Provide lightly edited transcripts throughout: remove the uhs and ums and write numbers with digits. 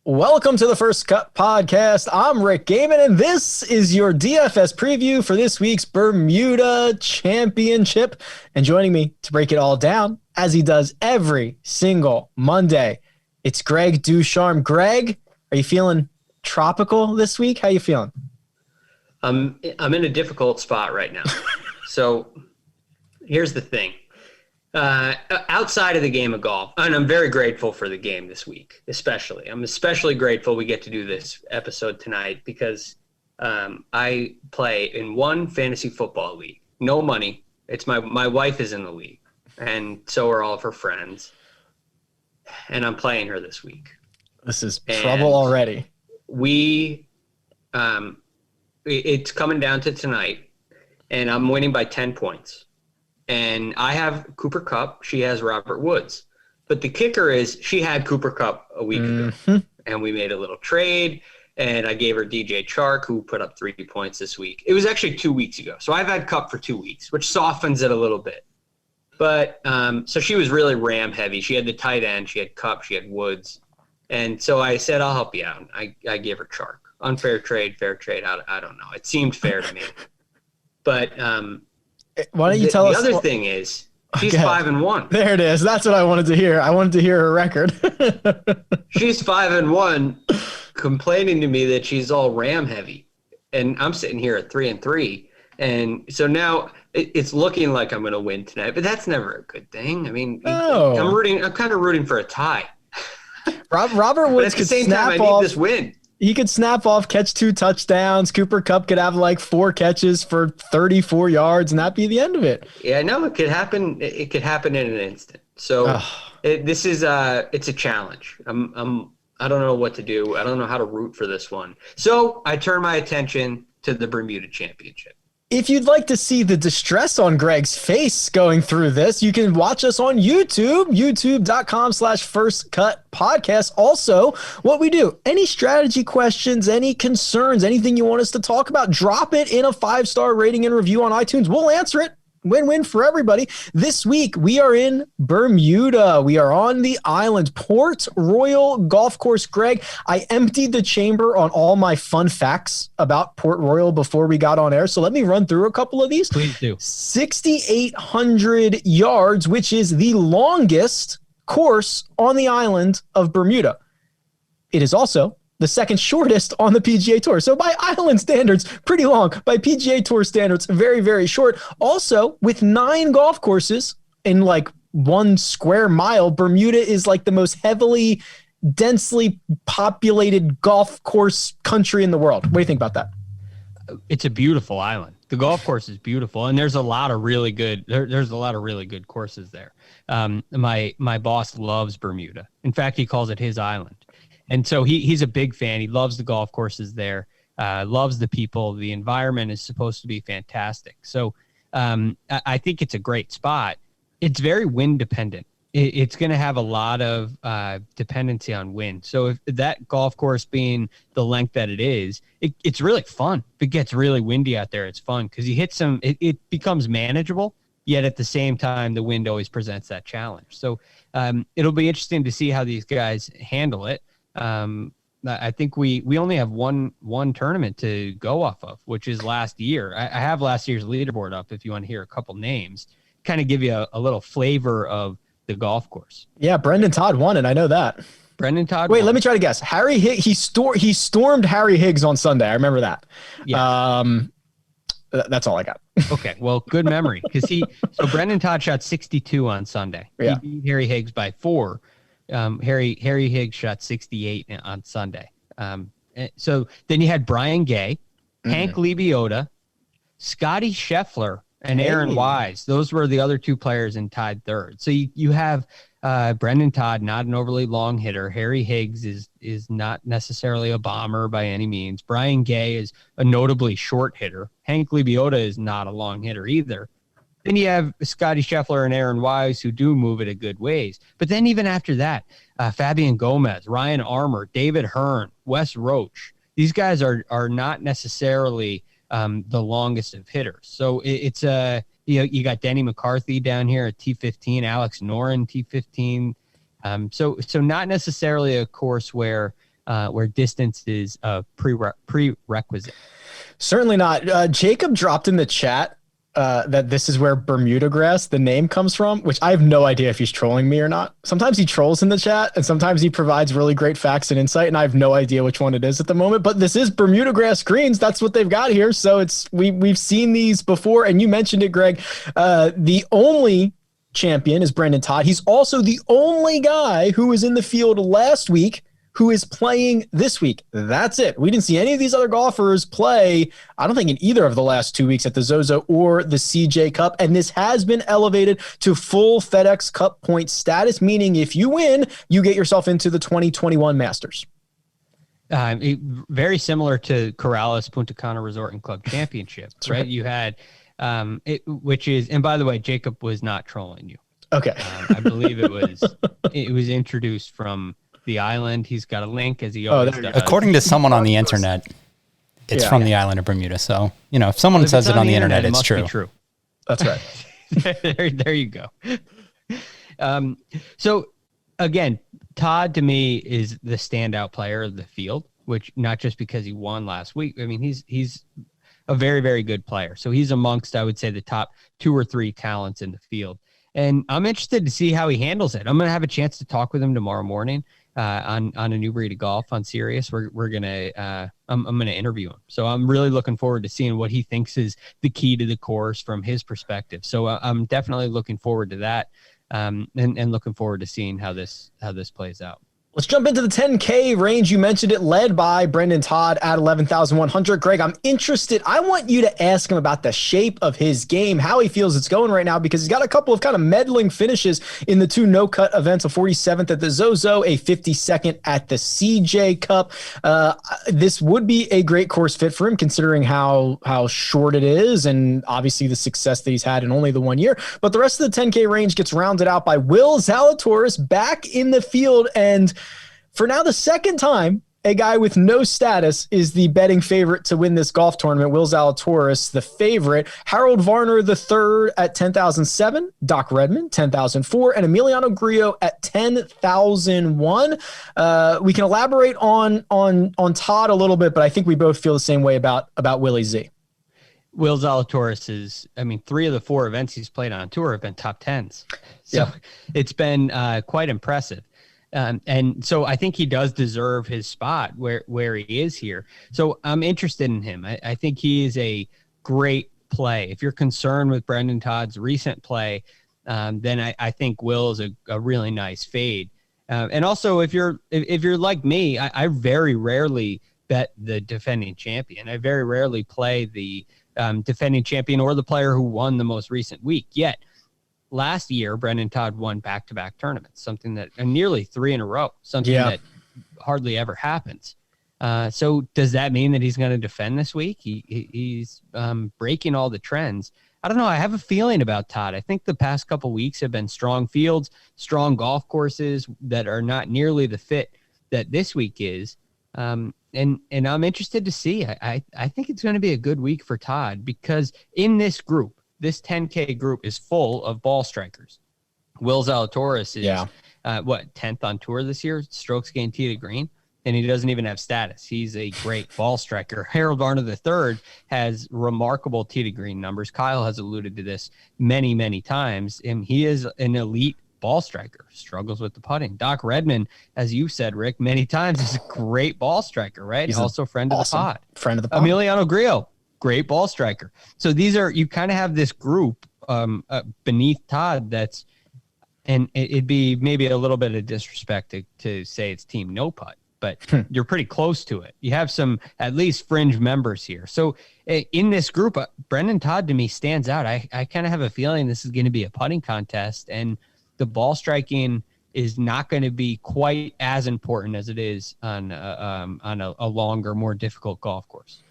Welcome to the First Cut Podcast. I'm Rick Gehman, and this is your DFS preview for this week's Bermuda Championship. And joining me to break it all down, as he does every single Monday, it's Greg DuCharme. Greg, are you feeling tropical this week? How you feeling? I'm in a difficult spot right now. So here's the thing. Outside of the game of golf, and I'm very grateful for the game this week, especially. I'm especially grateful we get to do this episode tonight because I play in one fantasy football league. No money. It's my wife is in the league, and so are all of her friends. And I'm playing her this week. This is trouble already. It's coming down to tonight, and I'm winning by 10 points. And I have Cooper Kupp. She has Robert Woods. But the kicker is she had Cooper Kupp a week ago. And we made a little trade. And I gave her DJ Chark, who put up 3 points this week. It was actually 2 weeks ago. So I've had Kupp for 2 weeks, which softens it a little bit. But so she was really Ram heavy. She had the tight end. She had Kupp. She had Woods. And so I said, I'll help you out. I gave her Chark. Unfair trade, fair trade. I don't know. It seemed fair to me. But why don't you tell us? The other thing is she's 5-1. There it is. That's what I wanted to hear. I wanted to hear her record. She's 5-1, complaining to me that she's all Ram heavy, and I'm sitting here at 3-3, and so now it's looking like I'm going to win tonight. But that's never a good thing. I mean, I'm kind of rooting for a tie. Robert Woods could snap off. I need this win. He could snap off, catch 2 touchdowns. Cooper Kupp could have like 4 catches for 34 yards, and that'd be the end of it. Yeah, no, it could happen. It could happen in an instant. So this is it's a challenge. I don't know what to do. I don't know how to root for this one. So I turn my attention to the Bermuda Championship. If you'd like to see the distress on Greg's face going through this, you can watch us on YouTube, youtube.com/firstcutpodcast. Also, what we do, any strategy questions, any concerns, anything you want us to talk about, drop it in a 5-star rating and review on iTunes. We'll answer it. Win-win for everybody. This week, we are in Bermuda. We are on the island, Port Royal Golf Course. Greg, I emptied the chamber on all my fun facts about Port Royal before we got on air. So let me run through a couple of these. Please do. 6,800 yards, which is the longest course on the island of Bermuda. It is also the second shortest on the PGA Tour. So by island standards, pretty long. By PGA Tour standards, very, very short. Also, with 9 golf courses in like 1 square mile, Bermuda is like the most heavily, densely populated golf course country in the world. What do you think about that? It's a beautiful island. The golf course is beautiful, and there's a lot of really good. There's a lot of really good courses there. My boss loves Bermuda. In fact, he calls it his island. And so he's a big fan. He loves the golf courses there, loves the people. The environment is supposed to be fantastic. So I think it's a great spot. It's very wind dependent. It's going to have a lot of dependency on wind. So if that golf course being the length that it is, it's really fun. If it gets really windy out there, it's fun because you hit some, it becomes manageable. Yet at the same time, the wind always presents that challenge. So it'll be interesting to see how these guys handle it. I think we only have one tournament to go off of, which is last year. I have last year's leaderboard up if you want to hear a couple names, kind of give you a little flavor of the golf course. Yeah, Brendan Todd won it. I know that. Brendan Todd Wait, won. let me try to guess. Harry Higgs, he stormed Harry Higgs on Sunday. I remember that. Yeah. That's all I got. Okay, well, good memory because so Brendan Todd shot 62 on Sunday. Yeah. He beat Harry Higgs by 4. Harry Higgs shot 68 on Sunday. So then you had Brian Gay, Hank Lebioda, Scotty Scheffler, and Aaron Wise. Those were the other 2 players in tied third. So you have Brendan Todd, not an overly long hitter. Harry Higgs is not necessarily a bomber by any means. Brian Gay is a notably short hitter. Hank Lebioda is not a long hitter either. Then you have Scotty Scheffler and Aaron Wise who do move it a good ways. But then even after that, Fabian Gomez, Ryan Armour, David Hearn, Wes Roach, these guys are not necessarily the longest of hitters. So it's you got Denny McCarthy down here at T15, Alex Noren T15. So not necessarily a course where where distance is a prerequisite. Certainly not. Jacob dropped in the chat that this is where Bermuda grass, the name, comes from, which I have no idea if he's trolling me or not. Sometimes he trolls in the chat, and sometimes he provides really great facts and insight, and I have no idea which one it is at the moment. But this is Bermuda grass greens. That's what they've got here. So we've seen these before, and you mentioned it, Greg. The only champion is Brendan Todd. He's also the only guy who was in the field last week who is playing this week. That's it. We didn't see any of these other golfers play, I don't think, in either of the last 2 weeks at the Zozo or the CJ Cup. And this has been elevated to full FedEx Cup point status, meaning if you win, you get yourself into the 2021 Masters. Very similar to Corrales Punta Cana Resort and Club Championship, right? You had, which is, and by the way, Jacob was not trolling you. Okay. I believe it was introduced from the island. He's got a link, as he always does. According to someone on the internet, it's from the island of Bermuda. So, if someone says it on the internet, it's true. True. That's right. there you go. So again, Todd to me is the standout player of the field, which not just because he won last week. I mean, he's a very, very good player. So he's amongst, I would say, the top 2 or 3 talents in the field. And I'm interested to see how he handles it. I'm going to have a chance to talk with him tomorrow morning on a new breed of golf on Sirius. We're gonna I'm gonna interview him. So I'm really looking forward to seeing what he thinks is the key to the course from his perspective. So I'm definitely looking forward to that, and looking forward to seeing how this plays out. Let's jump into the 10K range. You mentioned it, led by Brendan Todd at 11,100. Greg, I'm interested. I want you to ask him about the shape of his game, how he feels it's going right now, because he's got a couple of kind of meddling finishes in the 2 no-cut events, a 47th at the Zozo, a 52nd at the CJ Cup. This would be a great course fit for him, considering how short it is and obviously the success that he's had in only the 1 year. But the rest of the 10K range gets rounded out by Will Zalatoris back in the field, and for now, the second time, a guy with no status is the betting favorite to win this golf tournament. Will Zalatoris, the favorite. Harold Varner, the third at 10,007. Doc Redman, 10,004. And Emiliano Grillo at 10,001. We can elaborate on Todd a little bit, but I think we both feel the same way about Willie Z. Will Zalatoris is, 3 of the 4 events he's played on tour have been top 10s. So It's been quite impressive. And so I think he does deserve his spot where he is here. So I'm interested in him. I think he is a great play. If you're concerned with Brendan Todd's recent play, then I think Will is a really nice fade. And also, if you're like me, I very rarely bet the defending champion. I very rarely play the defending champion or the player who won the most recent week. Yet last year, Brendan Todd won back-to-back tournaments, something that nearly 3 in a row, something that hardly ever happens. So does that mean that he's going to defend this week? He's breaking all the trends. I don't know. I have a feeling about Todd. I think the past couple weeks have been strong fields, strong golf courses that are not nearly the fit that this week is. And I'm interested to see. I think it's going to be a good week for Todd, because in this group, this 10K group is full of ball strikers. Will Zalatoris is 10th on tour this year, strokes gained tee to green, and he doesn't even have status. He's a great ball striker. Harold Varner III has remarkable tee to green numbers. Kyle has alluded to this many, many times, and he is an elite ball striker, struggles with the putting. Doc Redman, as you said, Rick, many times, is a great ball striker, right? He's also friend of the pod. Friend of the pod. Emiliano Grillo, great ball striker. So these are, you kind of have this group beneath Todd that's, and it'd be maybe a little bit of disrespect to say it's team no putt, but you're pretty close to it. You have some at least fringe members here. So in this group, Brendan Todd to me stands out. I kind of have a feeling this is going to be a putting contest, and the ball striking is not going to be quite as important as it is on a longer, more difficult golf course.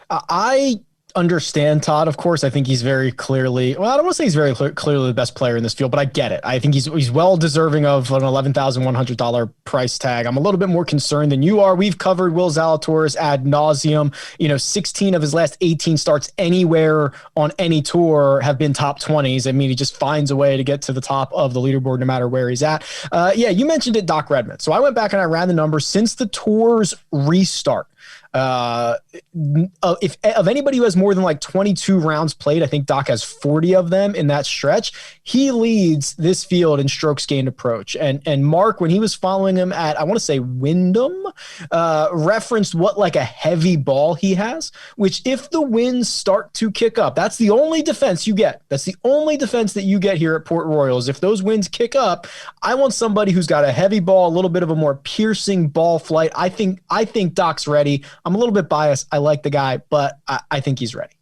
I understand Todd, of course. I think he's very clearly, well, I don't want to say he's very clearly the best player in this field, but I get it. I think he's well deserving of an $11,100 price tag. I'm a little bit more concerned than you are. We've covered Will Zalatoris ad nauseum. 16 of his last 18 starts anywhere on any tour have been top 20s. I mean, he just finds a way to get to the top of the leaderboard no matter where he's at. Yeah, you mentioned it, Doc Redman. So I went back and I ran the numbers since the tour's restart. If of anybody who has more than like 22 rounds played, I think Doc has 40 of them in that stretch. He leads this field in strokes gained approach. And Mark, when he was following him at, I want to say Wyndham, referenced what like a heavy ball he has, which if the winds start to kick up, that's the only defense you get. That's the only defense that you get here at Port Royal is if those winds kick up, I want somebody who's got a heavy ball, a little bit of a more piercing ball flight. I think Doc's ready. I'm a little bit biased. I like the guy, but I think he's ready.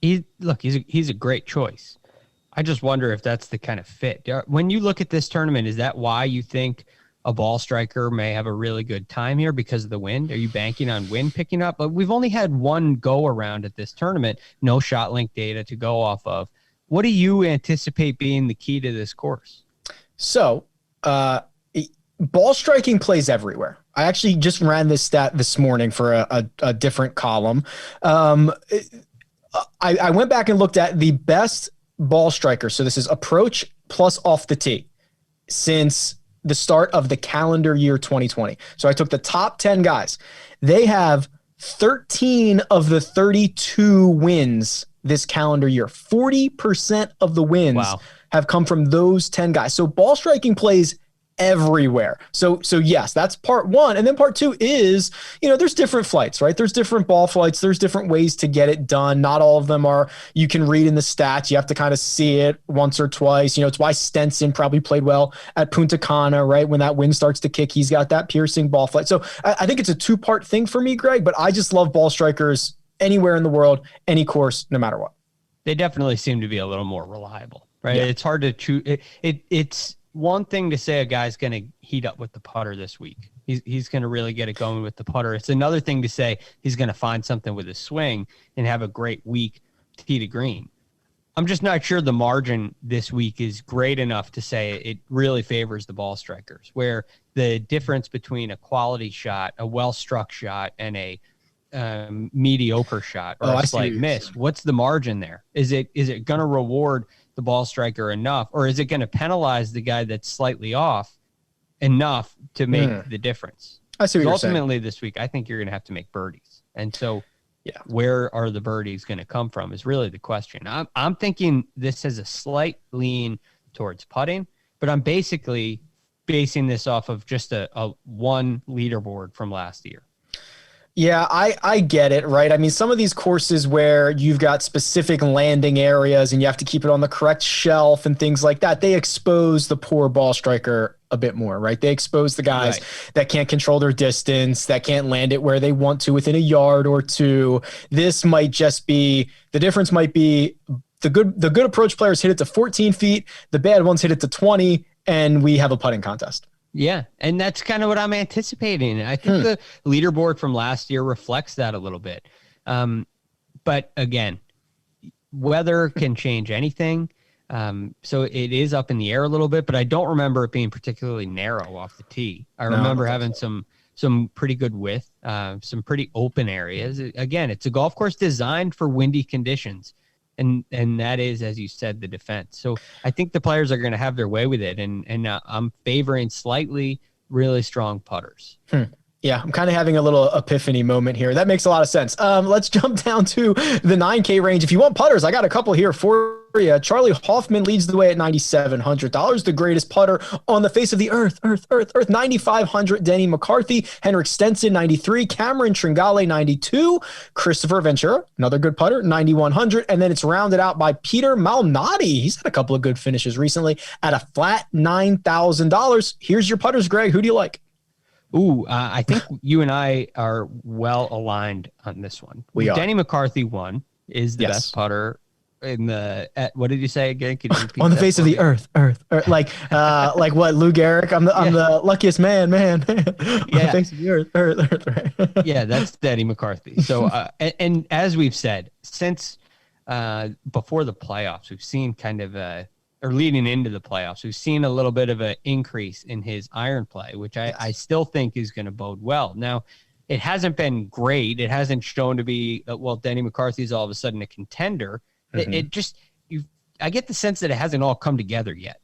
He's a great choice. I just wonder if that's the kind of fit. When you look at this tournament, is that why you think a ball striker may have a really good time here because of the wind? Are you banking on wind picking up? But we've only had one go around at this tournament, no shot link data to go off of. What do you anticipate being the key to this course? So, ball striking plays everywhere. I actually just ran this stat this morning for a different column. I went back and looked at the best ball striker. So this is approach plus off the tee since the start of the calendar year 2020. So I took the top 10 guys. They have 13 of the 32 wins this calendar year. 40% of the wins have come from those 10 guys. So ball striking plays everywhere. So yes, that's part one. And then part two is, there's different flights, right? There's different ball flights. There's different ways to get it done. Not all of them are, you can read in the stats. You have to kind of see it once or twice. It's why Stenson probably played well at Punta Cana, right? When that wind starts to kick, he's got that piercing ball flight. So I think it's a two-part thing for me, Greg, but I just love ball strikers anywhere in the world, any course, no matter what. They definitely seem to be a little more reliable, right? Yeah. It's hard to choose. It's one thing to say a guy's going to heat up with the putter this week. He's going to really get it going with the putter. It's another thing to say he's going to find something with his swing and have a great week tee to green. I'm just not sure the margin this week is great enough to say it really favors the ball strikers, where the difference between a quality shot, a well-struck shot, and a mediocre shot or a slight miss. What's the margin there? Is it going to reward the ball striker enough, or is it going to penalize the guy that's slightly off enough to make the difference? I see what you're saying. Ultimately this week, I think you're going to have to make birdies. And so where are the birdies going to come from is really the question. I'm thinking this has a slight lean towards putting, but I'm basically basing this off of just a one leaderboard from last year. Yeah, I get it, right? I mean, some of these courses where you've got specific landing areas and you have to keep it on the correct shelf and things like that, they expose the poor ball striker a bit more, right? They expose the guys that can't control their distance, that can't land it where they want to within a yard or two. This might just be, the difference might be the good approach players hit it to 14 feet, the bad ones hit it to 20, and we have a putting contest. Yeah, and that's kind of what I'm anticipating. I think the leaderboard from last year reflects that a little bit. But again, weather can change anything. So it is up in the air a little bit, but I don't remember it being particularly narrow off the tee. I remember having some pretty good width, some pretty open areas. Again, it's a golf course designed for windy conditions. And that is, as you said, the defense. So I think the players are going to have their way with it. And I'm favoring slightly really strong putters. Yeah, I'm kind of having a little epiphany moment here. That makes a lot of sense. Let's jump down to the 9K range. If you want putters, I got a couple here for you. Charlie Hoffman leads the way at $9,700. The greatest putter on the face of the earth. $9,500. Denny McCarthy. Henrik Stenson, $93. Cameron Tringale, $92. Christopher Ventura, another good putter, $9,100. And then it's rounded out by Peter Malnati. He's had a couple of good finishes recently at a flat $9,000. Here's your putters, Greg. Who do you like? I think you and I are well aligned on this one. We are. Denny McCarthy is the best putter what did you say again? Could you repeat on the that face for of the me? earth, like what, Lou Gehrig? I'm the luckiest man on the face of the earth, right? Yeah, that's Denny McCarthy. So, and as we've said, since before the playoffs, we've seen kind of or leading into the playoffs, we've seen a little bit of an increase in his iron play, which I still think is going to bode well. Now, it hasn't been great. It hasn't shown to be, Denny McCarthy is all of a sudden a contender. Mm-hmm. I get the sense that it hasn't all come together yet.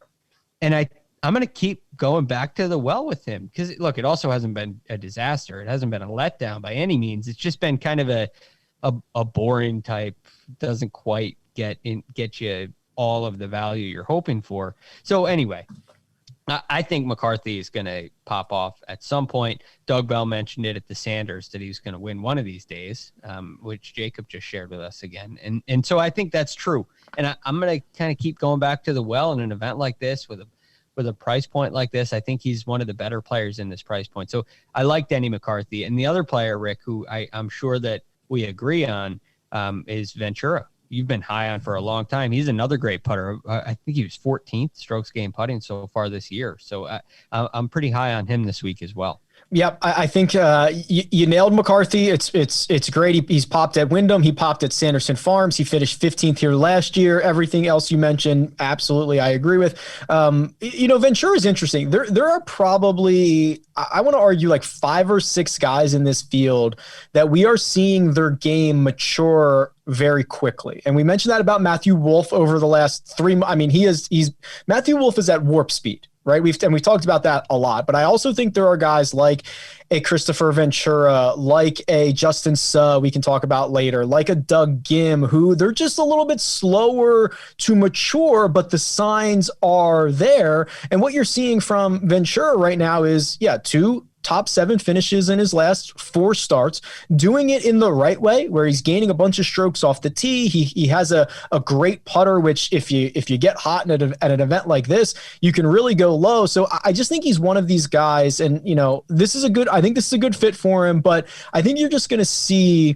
And I'm going to keep going back to the well with him because, look, it also hasn't been a disaster. It hasn't been a letdown by any means. It's just been kind of a boring type, doesn't quite get you all of the value you're hoping for. So anyway, I think McCarthy is going to pop off at some point. Doug Bell mentioned it at the Sanders that he was going to win one of these days, which Jacob just shared with us again. And so I think that's true. And I'm going to kind of keep going back to the well in an event like this with a price point like this. I think he's one of the better players in this price point. So I like Denny McCarthy. And the other player, Rick, who I'm sure that we agree on, is Ventura. You've been high on for a long time. He's another great putter. I think he was 14th strokes gained putting so far this year. So I'm pretty high on him this week as well. Yep, I think you nailed McCarthy. It's great. He's popped at Wyndham. He popped at Sanderson Farms. He finished 15th here last year. Everything else you mentioned, absolutely, I agree with. Ventura is interesting. There are probably, I want to argue, like 5 or 6 guys in this field that we are seeing their game mature very quickly. And we mentioned that about Matthew Wolff over the last 3 months. I mean, Matthew Wolff is at warp speed. Right. We've talked about that a lot, but I also think there are guys like a Christopher Ventura, like a Justin Suh we can talk about later, like a Doug Ghim, who they're just a little bit slower to mature, but the signs are there. And what you're seeing from Ventura right now is, 2 top 7 finishes in his last 4 starts, doing it in the right way, where he's gaining a bunch of strokes off the tee. He has a great putter, which if you get hot at an event like this, you can really go low. So I just think he's one of these guys, and I think this is a good fit for him, but I think you're just going to see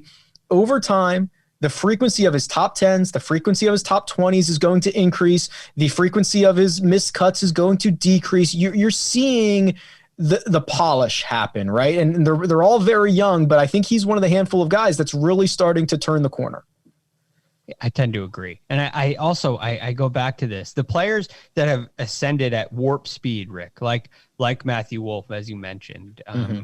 over time, the frequency of his top 10s, the frequency of his top 20s is going to increase. The frequency of his missed cuts is going to decrease. You're seeing the polish happen, right? And they're all very young, but I think he's one of the handful of guys that's really starting to turn the corner. I tend to agree. And I also go back to this. The players that have ascended at warp speed, Rick, like Matthew Wolff, as you mentioned,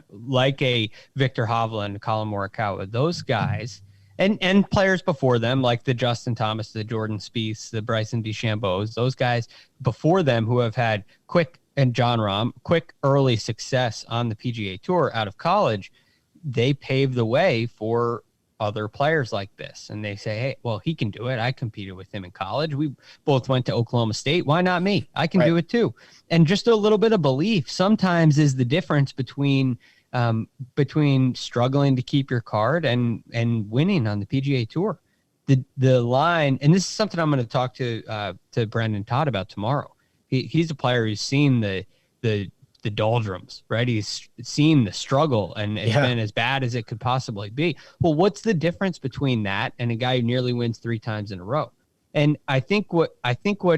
like a Victor Hovland, Colin Morikawa, those guys, and players before them, like the Justin Thomas, the Jordan Spieth, the Bryson DeChambeau, those guys before them who have had quick early success on the PGA Tour out of college, they pave the way for other players like this. And they say, hey, well, he can do it. I competed with him in college. We both went to Oklahoma State. Why not me? I can do it too. And just a little bit of belief sometimes is the difference between struggling to keep your card and winning on the PGA Tour. The line, and this is something I'm going to talk to Brendan Todd about tomorrow. He's a player who's seen the doldrums, right? He's seen the struggle, and it's been as bad as it could possibly be. Well, what's the difference between that and a guy who nearly wins 3 times in a row? And I think what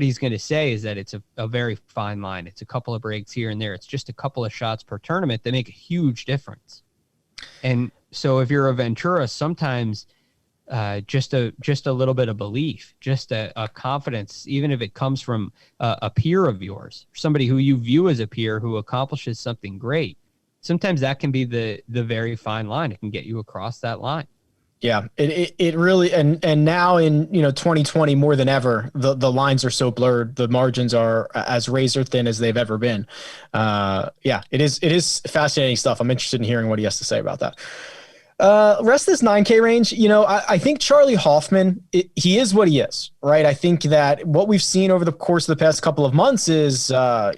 he's going to say is that it's a very fine line. It's a couple of breaks here and there. It's just a couple of shots per tournament that make a huge difference. And so if you're a Ventura, sometimes just a little bit of belief, just a confidence, even if it comes from a peer of yours, somebody who you view as a peer who accomplishes something great. Sometimes that can be the very fine line. It can get you across that line. Yeah, it really, and now in 2020 more than ever, the lines are so blurred, the margins are as razor thin as they've ever been. It is fascinating stuff. I'm interested in hearing what he has to say about that. Rest of this 9K range, I think Charlie Hoffman, he is what he is, right? I think that what we've seen over the course of the past couple of months is,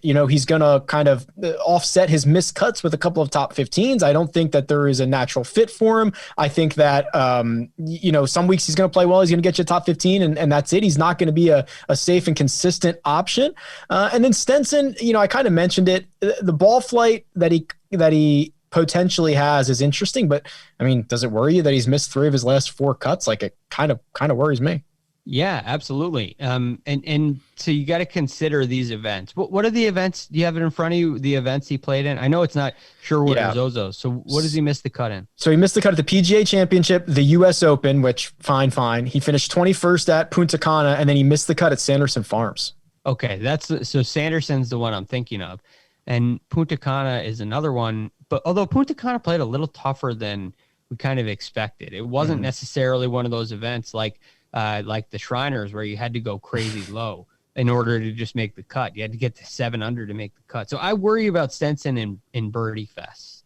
he's going to kind of offset his missed cuts with a couple of top 15s. I don't think that there is a natural fit for him. I think that, some weeks he's going to play well. He's going to get you a top 15 and that's it. He's not going to be a safe and consistent option. And then Stenson, I kind of mentioned it, the ball flight that he potentially has is interesting, but I mean, does it worry you that he's missed 3 of his last 4 cuts? Like, it kind of worries me. Yeah, absolutely. And so you got to consider these events. What are the events? Do you have it in front of you? The events he played in? I know it's not Sherwood or Zozo. So what does he miss the cut in? So he missed the cut at the PGA Championship, the U.S. Open, which fine. He finished 21st at Punta Cana, and then he missed the cut at Sanderson Farms. Okay, so Sanderson's the one I'm thinking of, and Punta Cana is another one. But although Punta Cana played a little tougher than we kind of expected, it wasn't necessarily one of those events like the Shriners where you had to go crazy low in order to just make the cut. You had to get to 7 under to make the cut. So I worry about Stenson in Birdie Fest,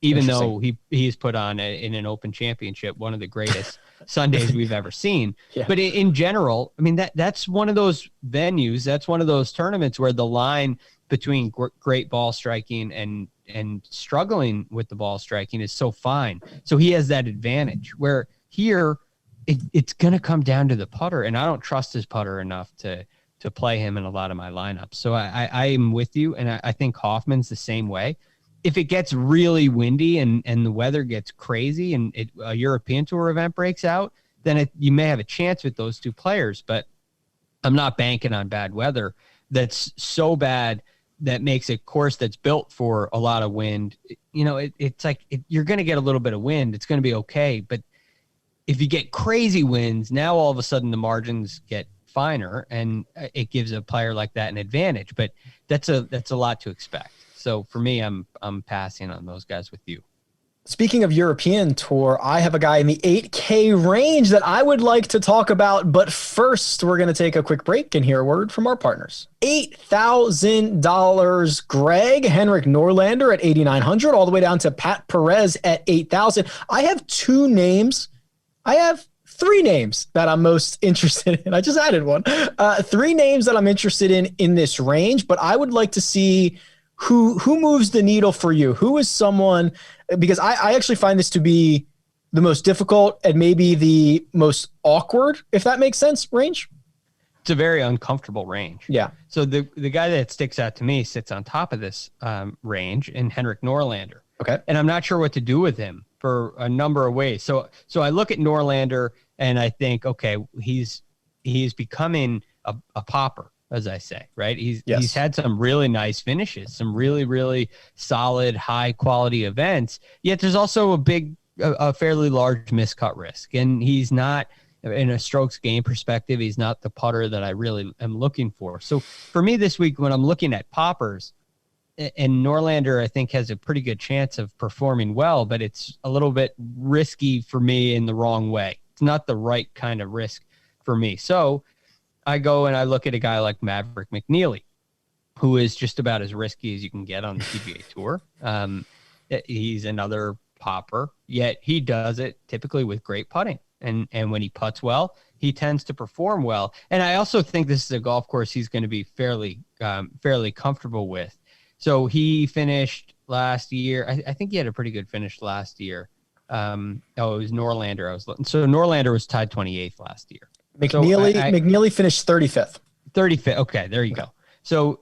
even though he's put on in an Open Championship, one of the greatest Sundays we've ever seen. Yeah. But in general, I mean, that's one of those venues, that's one of those tournaments where the line between great ball striking and struggling with the ball striking is so fine. So he has that advantage where here it's going to come down to the putter, and I don't trust his putter enough to play him in a lot of my lineups. So I am with you, and I think Hoffman's the same way. If it gets really windy and the weather gets crazy and a European Tour event breaks out, then you may have a chance with those two players, but I'm not banking on bad weather that's so bad that makes a course that's built for a lot of wind. You know, it's like you're going to get a little bit of wind. It's going to be okay, but if you get crazy winds, now all of a sudden the margins get finer, and it gives a player like that an advantage. But that's a lot to expect. So for me, I'm passing on those guys with you. Speaking of European Tour, I have a guy in the 8K range that I would like to talk about. But first, we're going to take a quick break and hear a word from our partners. $8,000 Greg, Henrik Norlander at 8,900, all the way down to Pat Perez at 8,000. I have 3 names that I'm most interested in. I just added one. 3 names that I'm interested in this range, but I would like to see who moves the needle for you. Who is someone, because I actually find this to be the most difficult and maybe the most awkward, if that makes sense, range. It's a very uncomfortable range. Yeah. So the guy that sticks out to me sits on top of this range in Henrik Norlander. Okay. And I'm not sure what to do with him for a number of ways. So I look at Norlander and I think, okay, he's becoming a popper, as I say, right? He's had some really nice finishes, some really, really solid, high quality events. Yet there's also a fairly large miscut risk. And he's not, in a strokes game perspective, he's not the putter that I really am looking for. So for me this week, when I'm looking at poppers, and Norlander, I think, has a pretty good chance of performing well, but it's a little bit risky for me in the wrong way. It's not the right kind of risk for me. So I go and I look at a guy like Maverick McNeely, who is just about as risky as you can get on the PGA Tour. He's another popper, yet he does it typically with great putting. And when he putts well, he tends to perform well. And I also think this is a golf course he's going to be fairly comfortable with. So he finished last year. I think he had a pretty good finish last year. It was Norlander I was looking. So Norlander was tied 28th last year. McNeely finished 35th. 35th. Okay, there you go. So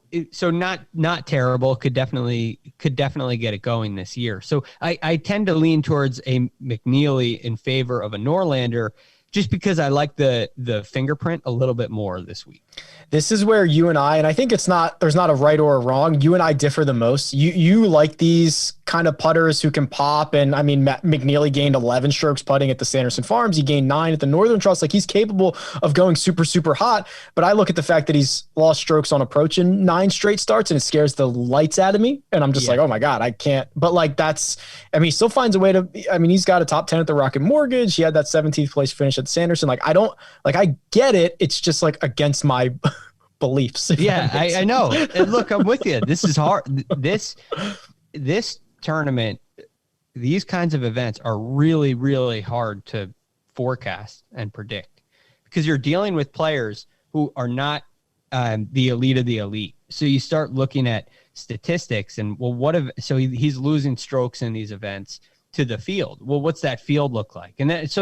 not terrible. Could definitely get it going this year. So I tend to lean towards a McNeely in favor of a Norlander, just because I like the fingerprint a little bit more this week. This is where you and I think there's not a right or a wrong. You and I differ the most. You like these kind of putters who can pop. And I mean, McNeely gained 11 strokes putting at the Sanderson Farms. He gained 9 at the Northern Trust. Like, he's capable of going super, super hot. But I look at the fact that he's lost strokes on approach in 9 straight starts, and it scares the lights out of me. And I'm just like, oh my God, I can't. But like, he still finds a way to, he's got a top 10 at the Rocket Mortgage. He had that 17th place finish at Sanderson. Like, I get it. It's just like against my beliefs. Yeah, I know. And look, I'm with you. This is hard. This tournament, these kinds of events are really, really hard to forecast and predict, because you're dealing with players who are not the elite of the elite. So you start looking at statistics and, well, he's losing strokes in these events to the field. Well, what's that field look like? And it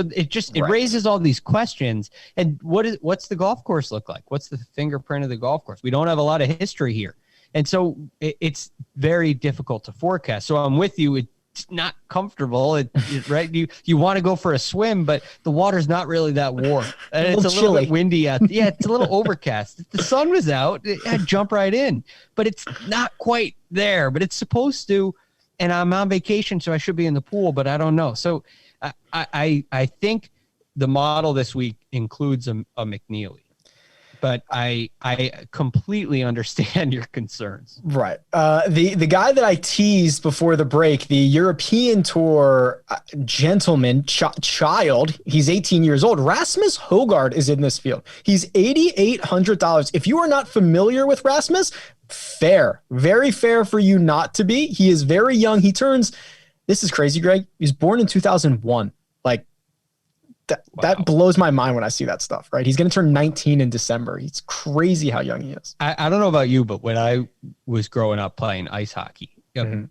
raises all these questions. And what's the golf course look like? What's the fingerprint of the golf course? We don't have a lot of history here. And so it's very difficult to forecast. So I'm with you. it's not comfortable. Right? You want to go for a swim, but the water's not really that warm, and it's a little bit windy out. Yeah, it's a little overcast. If the sun was out, I'd jump right in, but it's not quite there. But it's supposed to, and I'm on vacation, so I should be in the pool, but I don't know. So I think the model this week includes a McNeely. But I completely understand your concerns. Right. The guy that I teased before the break, the European Tour gentleman, child, he's 18 years old. Rasmus Højgaard is in this field. He's $8,800. If you are not familiar with Rasmus, fair. Very fair for you not to be. He is very young. This is crazy, Greg. He was born in 2001. Like, that blows my mind when I see that stuff, right? He's going to turn 19 in December. It's crazy how young he is. I don't know about you, but when I was growing up playing ice hockey,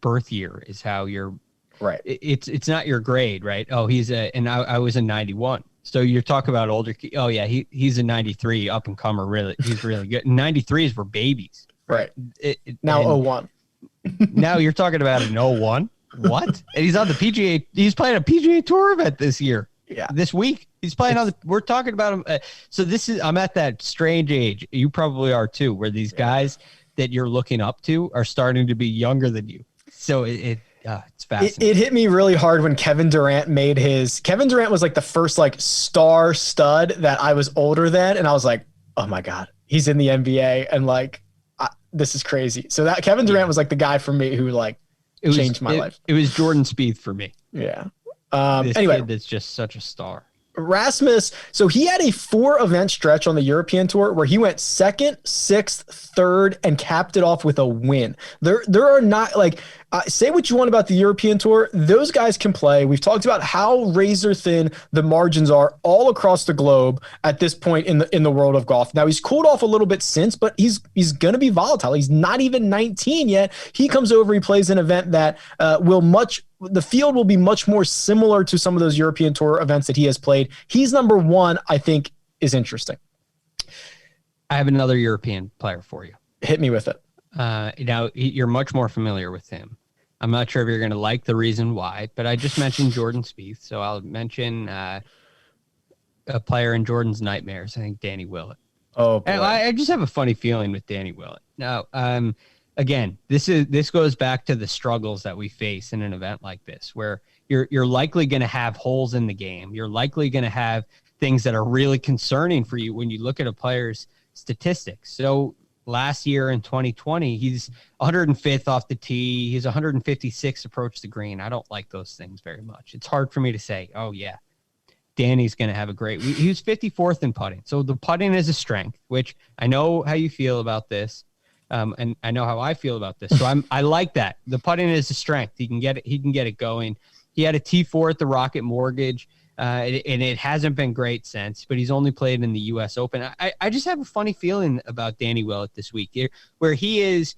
birth year is how you're right. It's not your grade, right? Oh, I was a 91. So you're talking about older. Oh yeah, he's a 93 up and comer. Really, he's really good. 93s were babies, right? Now 01. Now you're talking about an 01. What? And he's on the PGA. He's playing a PGA Tour event this year. Yeah, this week he's playing on. We're talking about him. So I'm at that strange age. You probably are too, where these guys that you're looking up to are starting to be younger than you. So it's fascinating. It hit me really hard when Kevin Durant made his. Kevin Durant was like the first like star stud that I was older than, and I was like, oh my god, he's in the NBA, and like this is crazy. So that Kevin Durant was like the guy for me who like changed my life. It was Jordan Spieth for me. Yeah. Anyway, kid that's just such a star. Rasmus, so he had a 4-event stretch on the European Tour where he went 2nd, 6th, 3rd, and capped it off with a win. There are not like say what you want about the European Tour. Those guys can play. We've talked about how razor thin the margins are all across the globe at this point in the world of golf. Now he's cooled off a little bit since, but he's going to be volatile. He's not even 19 yet. He comes over, he plays an event that the field will be much more similar to some of those European Tour events that he has played. He's number 1, I think, is interesting. I have another European player for you. Hit me with it. Now, you're much more familiar with him. I'm not sure if you're going to like the reason why, but I just mentioned Jordan Spieth, so I'll mention a player in Jordan's nightmares, I think Danny Willett. Oh, boy. I just have a funny feeling with Danny Willett. Now, again, this goes back to the struggles that we face in an event like this, where you're likely going to have holes in the game. You're likely going to have things that are really concerning for you when you look at a player's statistics. So last year in 2020, he's 105th off the tee. He's 156th approach the green. I don't like those things very much. It's hard for me to say, oh yeah, Danny's going to have a great week. He was 54th in putting. So the putting is a strength, which I know how you feel about this. And I know how I feel about this. So I like that. The putting is a strength. He can get it going. He had a T4 at the Rocket Mortgage, and it hasn't been great since, but he's only played in the U.S. Open. I just have a funny feeling about Danny Willett this week, where he is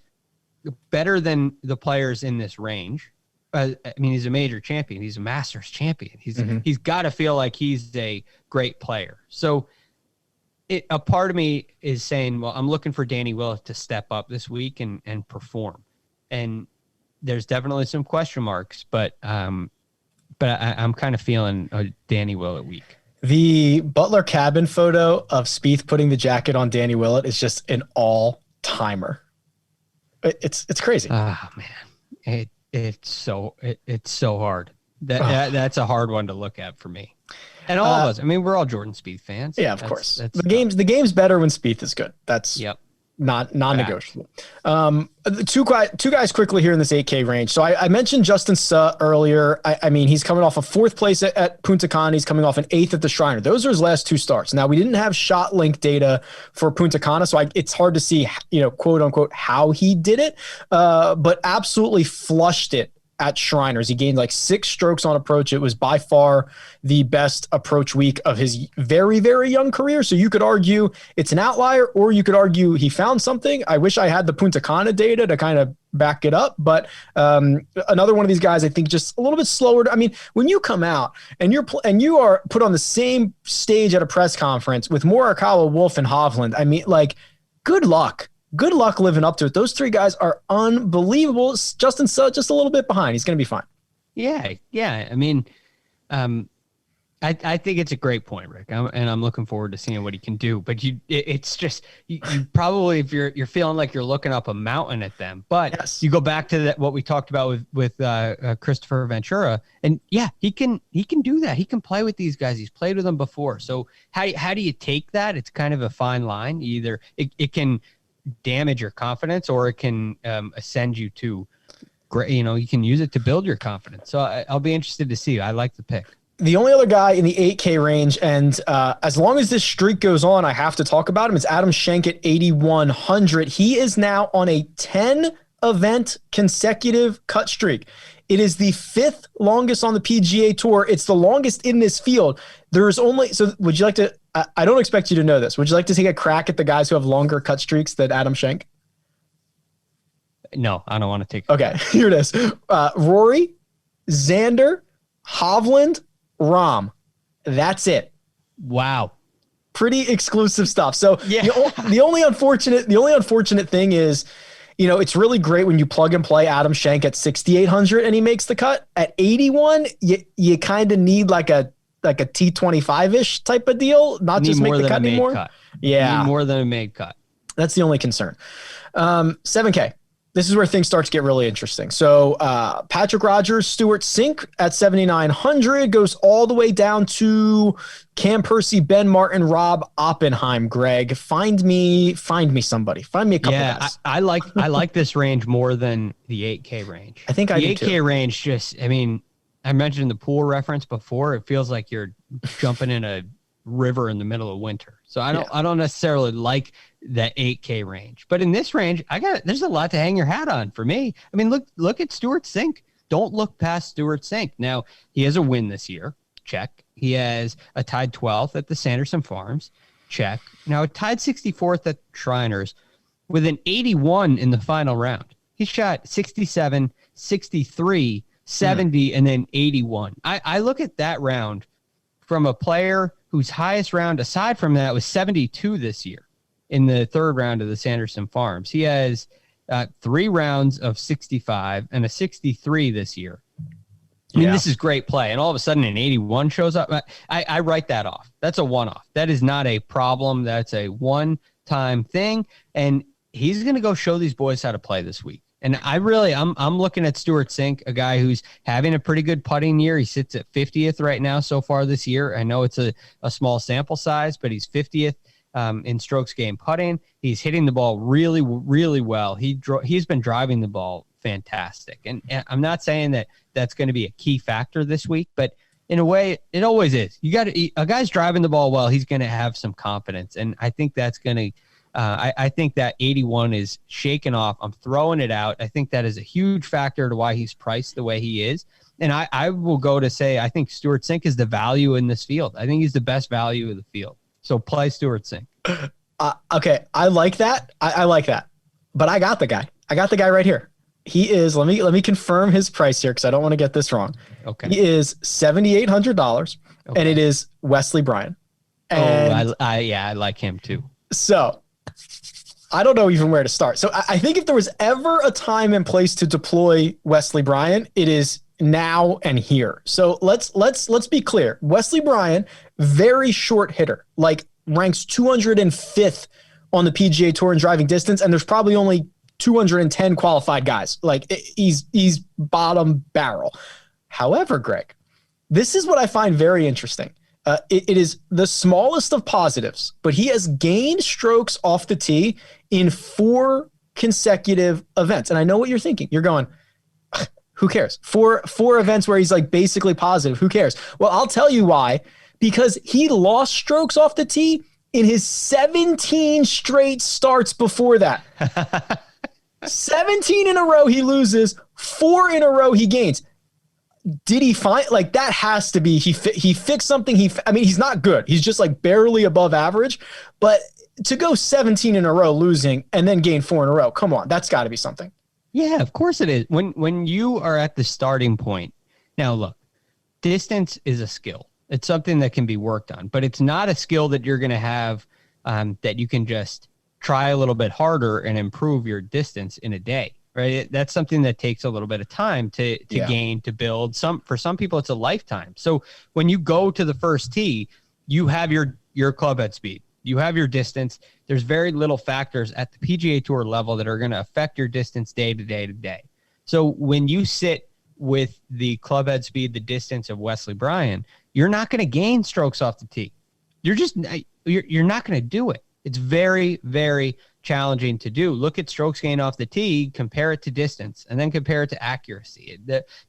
better than the players in this range. I mean, he's a major champion. He's a Masters champion. He's got to feel like he's a great player. So a part of me is saying, well, I'm looking for Danny Willett to step up this week and perform. And there's definitely some question marks, but I'm kind of feeling a Danny Willett week. The Butler cabin photo of Spieth putting the jacket on Danny Willett is just an all-timer. It's crazy. Ah, man, it's so hard. That's a hard one to look at for me. And all of us. I mean, we're all Jordan Spieth fans. Yeah, of course. The game's better when Spieth is good. That's not non-negotiable. Two guys quickly here in this 8K range. So I mentioned Justin Suh earlier. I mean, he's coming off a 4th place at Punta Cana. He's coming off an 8th at the Shriner. Those are his last 2 starts. Now, we didn't have shot link data for Punta Cana, so it's hard to see, quote unquote, how he did it, but absolutely flushed it at Shriners. He gained like 6 strokes on approach. It was by far the best approach week of his very, very young career. So you could argue it's an outlier, or you could argue he found something. I wish I had the Punta Cana data to kind of back it up. But another one of these guys, I think, just a little bit slower. I mean, when you come out and you are put on the same stage at a press conference with Morikawa, Wolff, and Hovland, I mean, like, good luck. Good luck living up to it. Those 3 guys are unbelievable. Justin Suh just a little bit behind. He's going to be fine. Yeah. I mean, I think it's a great point, Rick, and I'm looking forward to seeing what he can do. But it's just you probably, if you're feeling like you're looking up a mountain at them, but Yes. you go back to what we talked about with Christopher Ventura, and yeah, he can do that. He can play with these guys. He's played with them before. So how do you take that? It's kind of a fine line. Either it can damage your confidence, or it can ascend you to great. You can use it to build your confidence. So I'll be interested to see. I like the pick. The only other guy in the 8K range, and as long as this streak goes on, I have to talk about him. It's Adam Schenk at 8,100. He is now on a 10-event consecutive cut streak. It is the 5th longest on the PGA Tour. It's the longest in this field. There's only – so would you like to – I don't expect you to know this. Would you like to take a crack at the guys who have longer cut streaks than Adam Schenk? No, I don't want to take – Okay, here it is. Rory, Xander, Hovland, Rahm. That's it. Wow. Pretty exclusive stuff. So yeah. the only unfortunate thing is, it's really great when you plug and play Adam Schenk at 6,800 and he makes the cut. At 81, you kind of need like a T25-ish type of deal, not just make the cut anymore. Yeah. You need more than a made cut. That's the only concern. 7K. This is where things start to get really interesting. So Patrick Rogers, Stuart Sink at 7,900 goes all the way down to Cam Percy, Ben Martin, Rob Oppenheim. Greg, find me somebody. Find me a couple guys. I like this range more than the 8K range. I think the 8K range I mentioned the pool reference before. It feels like you're jumping in a river in the middle of winter. So I don't necessarily like that 8K range, but in this range, there's a lot to hang your hat on for me. I mean, look at Stuart Sink. Don't look past Stuart Sink. Now he has a win this year. Check. He has a tied 12th at the Sanderson Farms. Check. Now a tied 64th at Shriners with an 81 in the final round. He shot 67, 63, 70, and then 81. I look at that round from a player whose highest round aside from that was 72 this year in the third round of the Sanderson Farms. He has 3 rounds of 65 and a 63 this year. I mean, this is great play. And all of a sudden an 81 shows up. I write that off. That's a one-off. That is not a problem. That's a one-time thing. And he's going to go show these boys how to play this week. And I'm looking at Stuart Sink, a guy who's having a pretty good putting year. He sits at 50th right now so far this year. I know it's a small sample size, but he's 50th in strokes gained putting. He's hitting the ball really, really well. He's been driving the ball fantastic. And I'm not saying that that's going to be a key factor this week, but in a way, it always is. A guy's driving the ball well, he's going to have some confidence. And I think that's going to I think that 81 is shaken off. I'm throwing it out. I think that is a huge factor to why he's priced the way he is. And I will go to say I think Stuart Sink is the value in this field. I think he's the best value of the field. So play Stuart Sink. Okay, I like that. I like that. But I got the guy. I got the guy right here. He is, let me confirm his price here because I don't want to get this wrong. Okay. He is $7,800, and it is Wesley Bryan. And I like him too. So I don't know even where to start. So I think if there was ever a time and place to deploy Wesley Bryan, it is now and here. So let's be clear. Wesley Bryan, very short hitter, like ranks 205th on the PGA Tour in driving distance, and there's probably only 210 qualified guys. Like he's bottom barrel. However, Greg, this is what I find very interesting. It is the smallest of positives, but he has gained strokes off the tee in 4 consecutive events. And I know what you're thinking. You're going, who cares? Four events where he's like basically positive. Who cares? Well, I'll tell you why. Because he lost strokes off the tee in his 17 straight starts before that. 17 in a row he loses, 4 in a row he gains. Did he find like that has to be he fixed something? He's not good. He's just like barely above average. But to go 17 in a row losing and then gain 4 in a row, come on, that's got to be something. Yeah, of course it is. When you are at the starting point, now look, distance is a skill. It's something that can be worked on, but it's not a skill that you're going to have that you can just try a little bit harder and improve your distance in a day. right? That's something that takes a little bit of time to gain, to build. For some people, it's a lifetime. So when you go to the first tee, you have your club head speed, you have your distance. There's very little factors at the PGA Tour level that are going to affect your distance day to day to day. So when you sit with the club head speed, the distance of Wesley Bryan, you're not going to gain strokes off the tee. You're not going to do it. It's very, very challenging to do. Look at strokes gained off the tee, compare it to distance, and then compare it to accuracy.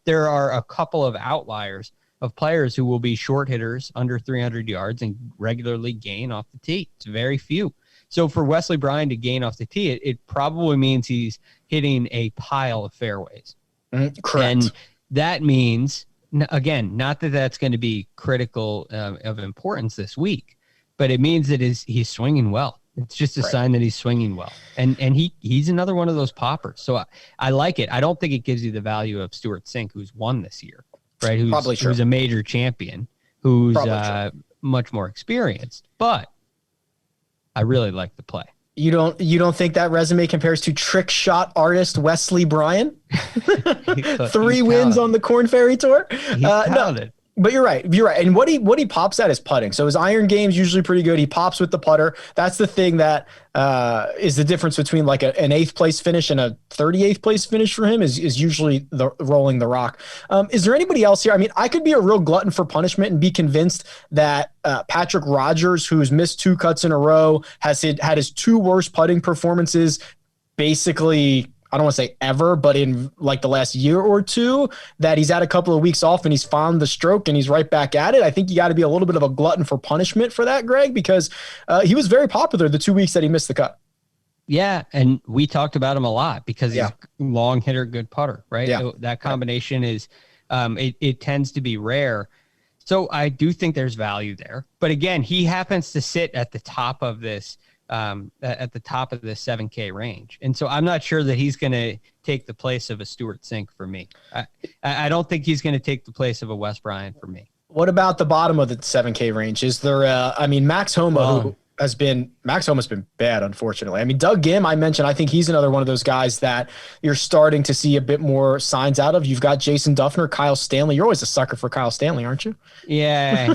There are a couple of outliers of players who will be short hitters under 300 yards and regularly gain off the tee. It's very few. So for Wesley Bryan to gain off the tee, it probably means he's hitting a pile of fairways. Correct. And that means, again, not that that's going to be critical of importance this week, but it means that he's swinging well. It's just a sign that he's swinging well. And he's another one of those poppers. So I like it. I don't think it gives you the value of Stuart Sink, who's won this year, right? Who's a major champion, who's much more experienced. But I really like the play. You don't think that resume compares to trick shot artist Wesley Bryan? 3 wins on the Korn Ferry Tour. He's talented. But you're right. And what he pops at is putting. So his iron game's usually pretty good. He pops with the putter. That's the thing that is the difference between like an 8th place finish and a 38th place finish for him is usually the rolling the rock. Is there anybody else here? I mean, I could be a real glutton for punishment and be convinced that Patrick Rodgers, who's missed 2 cuts in a row, had his 2 worst putting performances basically, I don't want to say ever, but in like the last year or two, that he's had a couple of weeks off and he's found the stroke and he's right back at it. I think you got to be a little bit of a glutton for punishment for that, Greg, because he was very popular the 2 weeks that he missed the cut. Yeah, and we talked about him a lot because he's a long hitter, good putter, right? Yeah. That combination is, it tends to be rare. So I do think there's value there. But again, he happens to sit at the top of this, at the top of the 7K range. And so I'm not sure that he's going to take the place of a Stuart Sink for me. I don't think he's going to take the place of a Wes Bryan for me. What about the bottom of the 7K range? Is there Max Homa, who has been bad, unfortunately. I mean, Doug Gim, I mentioned, I think he's another one of those guys that you're starting to see a bit more signs out of. You've got Jason Duffner, Kyle Stanley. You're always a sucker for Kyle Stanley, aren't you? Yeah.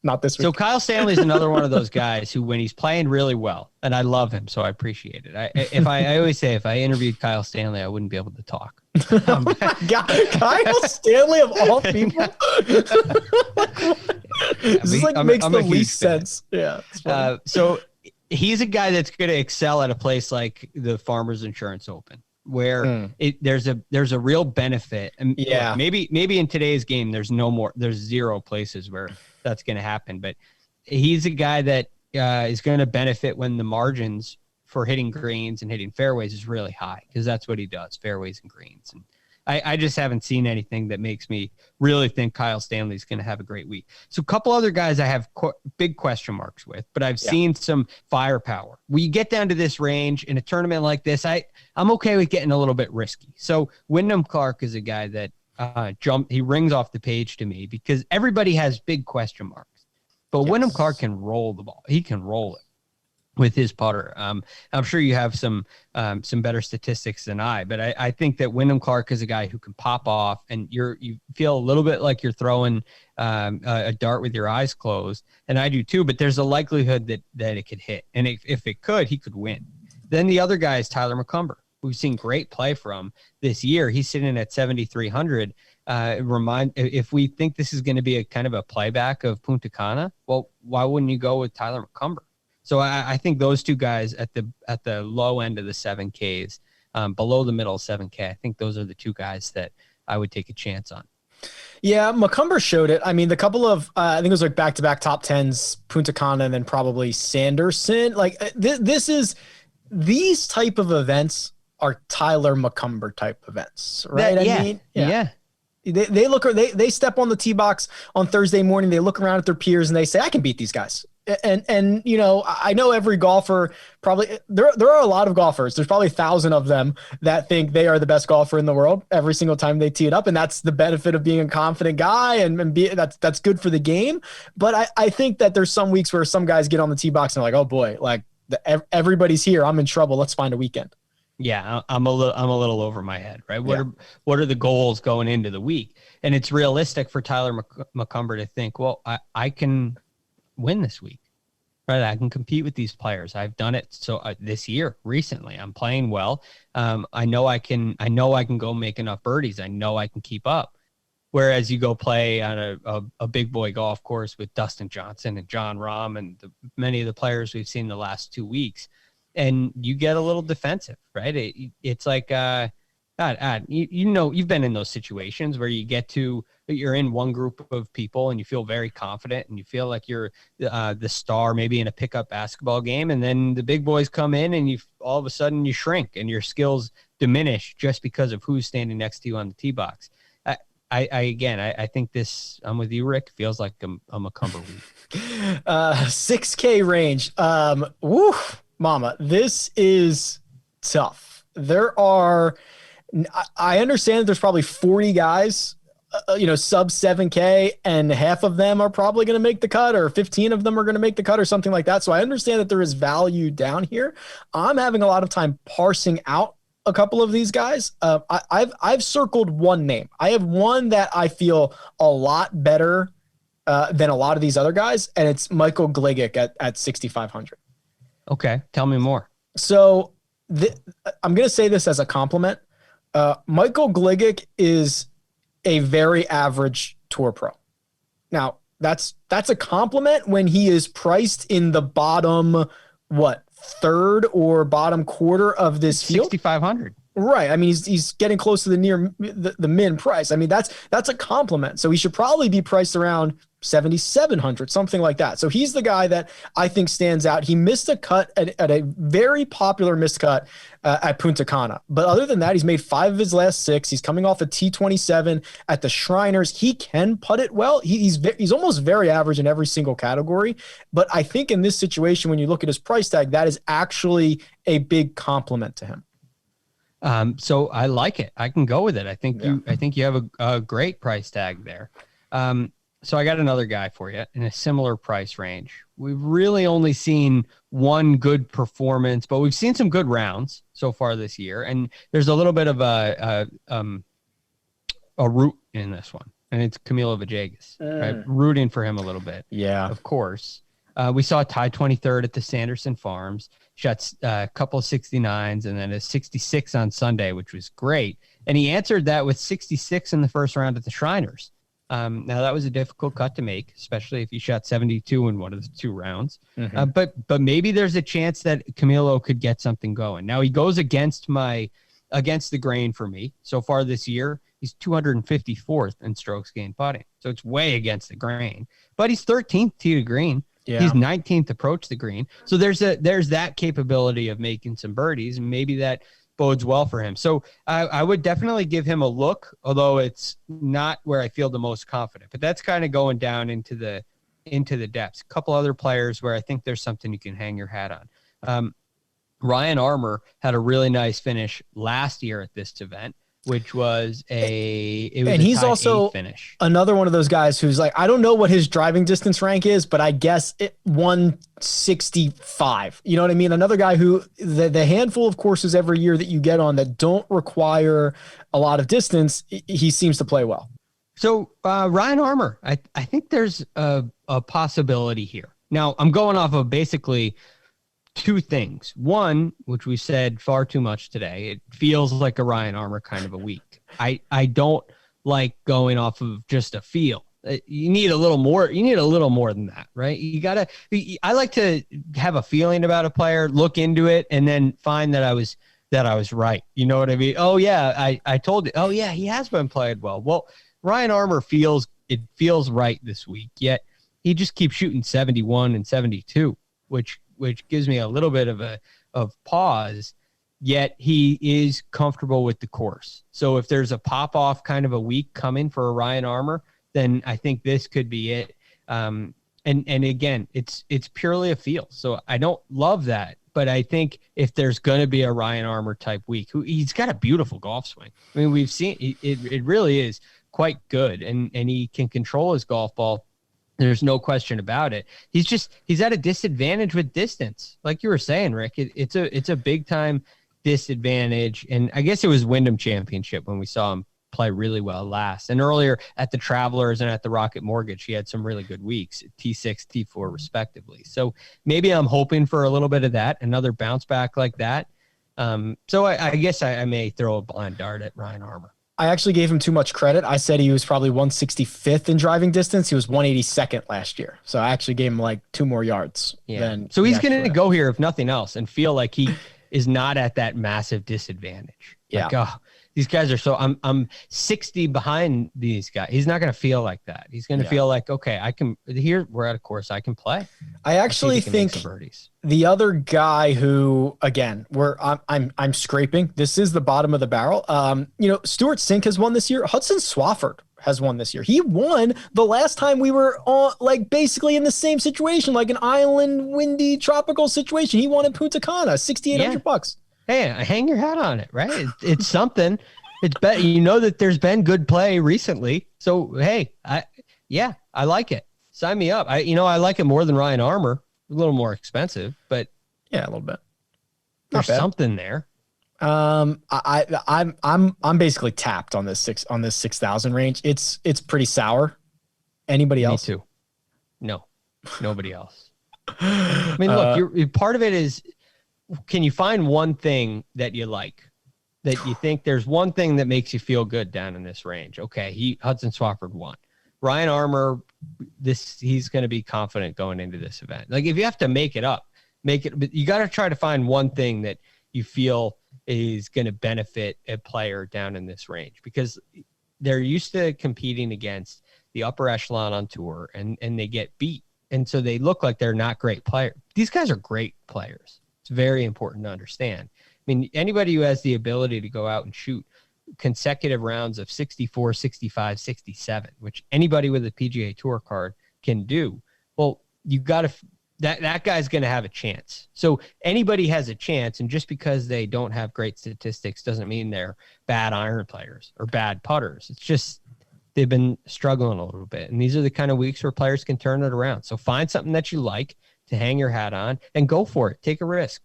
Not this week. So Kyle Stanley's another one of those guys who, when he's playing really well, and I love him, so I appreciate it. I always say if I interviewed Kyle Stanley, I wouldn't be able to talk. Kyle Stanley of all people. Makes the least sense. Yeah. So he's a guy that's going to excel at a place like the Farmers Insurance Open, where there's a real benefit. And maybe in today's game, there's 0 places where that's going to happen. But he's a guy that is going to benefit when the margins for hitting greens and hitting fairways is really high, because that's what he does, fairways and greens. And I just haven't seen anything that makes me really think Kyle Stanley's going to have a great week. So a couple other guys I have big question marks with, but I've seen some firepower. When you get down to this range in a tournament like this, I'm okay with getting a little bit risky. So Wyndham Clark is a guy that he rings off the page to me because everybody has big question marks. But Wyndham Clark can roll the ball. He can roll it with his putter. I'm sure you have some better statistics than I, but I think that Wyndham Clark is a guy who can pop off, and you feel a little bit like you're throwing a dart with your eyes closed, and I do too. But there's a likelihood that it could hit, and if it could, he could win. Then the other guy is Tyler McCumber. We've seen great play from this year. He's sitting at 7,300. If we think this is going to be a kind of a playback of Punta Cana, well, why wouldn't you go with Tyler McCumber? So I think those two guys at the low end of the 7Ks, below the middle of 7K, I think those are the two guys that I would take a chance on. Yeah, McCumber showed it. I mean, the couple of, I think it was like back-to-back top 10s, Punta Cana, and then probably Sanderson. Like these type of events are Tyler McCumber type events, right? Yeah. They step on the tee box on Thursday morning. They look around at their peers and they say, I can beat these guys. And you know, I know every golfer probably there are a lot of golfers. There's probably 1,000 of them that think they are the best golfer in the world every single time they tee it up. And that's the benefit of being a confident guy that's good for the game. But I think that there's some weeks where some guys get on the tee box and they're like, oh boy, like everybody's here. I'm in trouble. Let's find a weekend. Yeah, I'm a little over my head, right? Yeah. What are the goals going into the week? And it's realistic for Tyler McCumber to think, well, I can win this week, right? I can compete with these players. I've done it this year recently. I'm playing well. I know I can go make enough birdies. I know I can keep up. Whereas you go play on a big boy golf course with Dustin Johnson and John Rahm and many of the players we've seen the last 2 weeks, and you get a little defensive, right? It's like, you've been in those situations where you're in one group of people and you feel very confident and you feel like you're the star maybe in a pickup basketball game, and then the big boys come in and all of a sudden you shrink and your skills diminish just because of who's standing next to you on the tee box. I think this, I'm with you, Rick, feels like a McCumber week. 6K range. Mama, this is tough. I understand there's probably 40 guys, sub 7K, and half of them are probably going to make the cut, or 15 of them are going to make the cut, or something like that. So I understand that there is value down here. I'm having a lot of time parsing out a couple of these guys. I've circled one name. I have one that I feel a lot better than a lot of these other guys, and it's Michael Gligic at 6,500. Okay, tell me more. So I'm going to say this as a compliment. Michael Gligic is a very average tour pro. Now, that's a compliment when he is priced in the bottom, third or bottom quarter of this field? 6,500. Right. I mean, he's getting close to the min price. I mean, that's a compliment. So he should probably be priced around 7,700, something like that. So he's the guy that I think stands out. He missed a cut at a very popular missed cut at Punta Cana. But other than that, he's made 5 of his last 6. He's coming off a T27 at the Shriners. He can putt it well. He's almost very average in every single category. But I think in this situation, when you look at his price tag, that is actually a big compliment to him. So I like it. I can go with it. I think you have a great price tag there. So I got another guy for you in a similar price range. We've really only seen one good performance, but we've seen some good rounds so far this year. And there's a little bit of a root in this one, and it's Camilo Villegas. Right? Rooting for him a little bit. Yeah, of course. We saw a tie 23rd at the Sanderson Farms. Shot a couple of 69s and then a 66 on Sunday, which was great. And he answered that with 66 in the first round at the Shriners. Now that was a difficult cut to make, especially if you shot 72 in one of the 2 rounds. Mm-hmm. But maybe there's a chance that Camilo could get something going. Now he goes against the grain for me so far this year. He's 254th in strokes gained putting, so it's way against the grain. But he's 13th tee to green. Yeah. He's 19th approach the green. So there's that capability of making some birdies, and maybe that bodes well for him. So I would definitely give him a look, although it's not where I feel the most confident. But that's kind of going down into the depths. A couple other players where I think there's something you can hang your hat on. Ryan Armour had a really nice finish last year at this event, which was he's also finish. Another one of those guys who's like, I don't know what his driving distance rank is, but I guess 165. You know what I mean? Another guy who the handful of courses every year that you get on that don't require a lot of distance, he seems to play well. So Ryan Armour, I think there's a possibility here. Now I'm going off of basically 2 things. One, which we said far too much today, it feels like a Ryan Armour kind of a week. I don't like going off of just a feel. You need a little more. You need a little more than that, right? I like to have a feeling about a player, look into it, and then find that I was right. You know what I mean? Oh yeah, I told you. Oh yeah, he has been played well. Well, Ryan Armour feels right this week. Yet he just keeps shooting 71 and 72, which gives me a little bit of pause, yet he is comfortable with the course. So if there's a pop-off kind of a week coming for a Ryan Armour, then I think this could be it. And again, it's purely a feel. So I don't love that, but I think if there's going to be a Ryan Armour type week, he's got a beautiful golf swing. I mean, we've seen it really is quite good, and he can control his golf ball. There's no question about it. He's at a disadvantage with distance. Like you were saying, Rick, it's a big time disadvantage. And I guess it was Wyndham Championship when we saw him play really well last. And earlier at the Travelers and at the Rocket Mortgage, he had some really good weeks, T6, T4 respectively. So maybe I'm hoping for a little bit of that, another bounce back like that. So I guess I may throw a blind dart at Ryan Armour. I actually gave him too much credit. I said he was probably 165th in driving distance. He was 182nd last year. So I actually gave him like 2 more yards. Yeah. So he's going to go here, if nothing else, and feel like he is not at that massive disadvantage. Yeah. Like, oh, these guys are so I'm 60 behind these guys. He's not going to feel like that. He's going to feel like, okay, I can here. We're at a course I can play. I actually think the other guy who, again, I'm scraping. This is the bottom of the barrel. Stuart Sink has won this year. Hudson Swafford has won this year. He won the last time we were on, like, basically in the same situation, like an island, windy, tropical situation. He won in Punta Cana, $6,800. Hey, hang your hat on it, right? It's something. It's better. You know that there's been good play recently. So, hey, I like it. Sign me up. I like it more than Ryan Armour. A little more expensive, but yeah, a little bit. There's something there. I'm basically tapped on this 6,000 range. It's pretty sour. Anybody else? Me too. No, nobody else. I mean, look, part of it is, can you find one thing that you like, that you think there's one thing that makes you feel good down in this range? Okay, Hudson Swafford won. Ryan Armour, he's going to be confident going into this event. Like, if you have to make it up, but you got to try to find one thing that you feel is going to benefit a player down in this range, because they're used to competing against the upper echelon on tour, and they get beat. And so they look like they're not great players. These guys are great players. It's very important to understand. I mean, anybody who has the ability to go out and shoot consecutive rounds of 64, 65, 67, which anybody with a PGA Tour card can do, well, you got to that guy's going to have a chance. So anybody has a chance, and just because they don't have great statistics doesn't mean they're bad iron players or bad putters. It's just they've been struggling a little bit, and these are the kind of weeks where players can turn it around. So find something that you like to hang your hat on and go for it. Take a risk.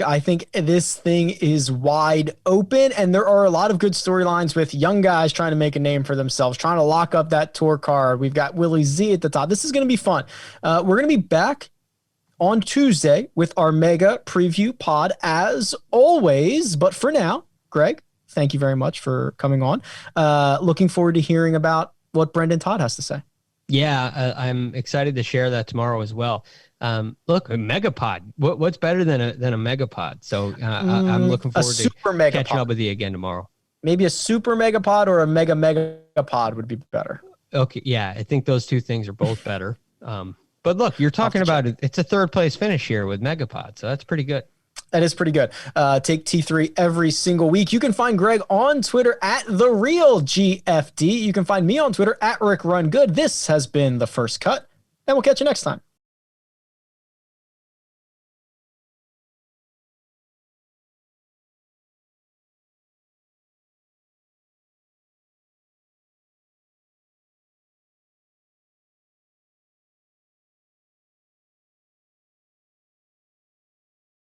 I think this thing is wide open, and there are a lot of good storylines with young guys trying to make a name for themselves, trying to lock up that tour card. We've got Willie Z at the top. This is going to be fun. We're going to be back on Tuesday with our mega preview pod as always. But for now, Greg, thank you very much for coming on. Looking forward to hearing about what Brendan Todd has to say. Yeah, I'm excited to share that tomorrow as well. Look, a megapod. What's better than a megapod? So I'm looking forward to catching up with you again tomorrow. Maybe a super megapod or a megapod would be better. Okay, yeah, I think those two things are both better. But look, you're talking about it. It's a third place finish here with megapod, so that's pretty good. That is pretty good. Take T3 every single week. You can find Greg on Twitter at TheRealGFD. You can find me on Twitter at RickRunGood. This has been The First Cut, and we'll catch you next time.